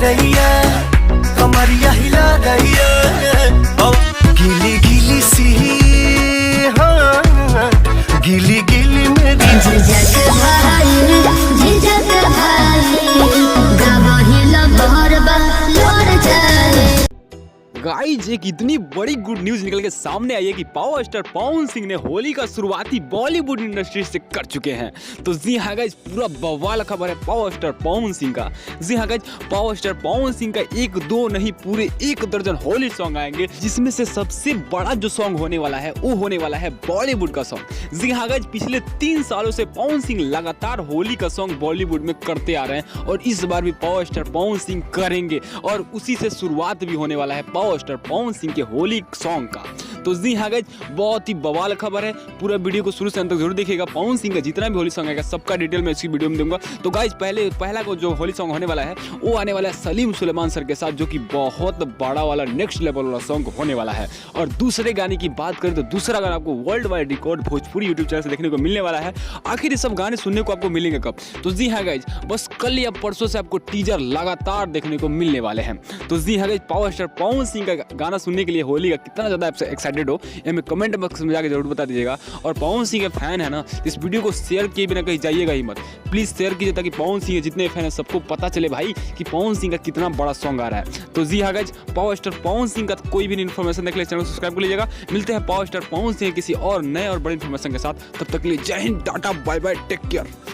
रही है, कमरिया हिला रही है, गीली गीली सी, हाँ गीली गीली मेरी गाइज एक इतनी बड़ी गुड न्यूज निकल के सामने आई है कि पावर स्टार पवन सिंह ने होली का शुरुआती बॉलीवुड इंडस्ट्री से कर चुके हैं। तो जी हाँ गाइज, पूरा बवाल खबर है पावर स्टार पवन सिंह का। जी हाँ guys, power star Pawan Singh का एक दो नहीं पूरे 1 दर्जन होली सॉन्ग आएंगे, जिसमें से सबसे बड़ा जो सॉन्ग होने वाला है वो होने वाला है बॉलीवुड का सॉन्ग। जी हाँ गाइज, पिछले 3 सालों से पवन सिंह लगातार होली का सॉन्ग बॉलीवुड में करते आ रहे हैं और इस बार भी पावर स्टार पवन सिंह करेंगे और उसी से शुरुआत भी होने वाला है पावर स्टार पवन सिंह के होली सॉन्ग का। तो जी हाँ गाइज, बहुत ही बवाल खबर है। पूरा वीडियो को शुरू से अंत तक जरूर देखिएगा। पवन सिंह का जितना भी होली सॉन्ग आएगा सबका डिटेल मैं इसी वीडियो में दूंगा। तो गाइज पहला को जो होली सॉन्ग होने वाला है वो आने वाला है सलीम सुलेमान सर के साथ, जो कि बहुत बड़ा वाला नेक्स्ट लेवल वाला सॉन्ग होने वाला है। और दूसरे गाने की बात करें तो दूसरा गाना आपको world wide record Bhojpuri YouTube channel से देखने को मिलने वाला है। आखिर ये सब गाने सुनने को आपको मिलेंगे कब? तो जी हाँ गाइज, बस कल या परसों से आपको टीजर लगातार देखने को मिलने वाले हैं। तो जी हाँ guys, power star Pawan Singh का गाना सुनने के लिए होली का कितना ज़्यादा एक्साइटेड हो ये हमें कमेंट बॉक्स में जाकर जरूर बता दीजिएगा। और पवन सिंह के फैन है ना, इस वीडियो को शेयर किए बिना कहीं जाइएगा ही मत, प्लीज़ शेयर कीजिए ताकि पवन सिंह के जितने फैन हैं सबको पता चले भाई कि पवन सिंह का कितना बड़ा सॉन्ग आ रहा है। तो जी हाँ guys, power star Pawan Singh का कोई भी इन्फॉर्मेशन देख ले चैनल को सब्सक्राइब कर लीजिएगा। मिलते हैं पावर स्टार पवन सिंह किसी और नए और बड़े इन्फॉर्मेशन के साथ, तब तक के लिए Jai Hind, tata, bye bye, take care.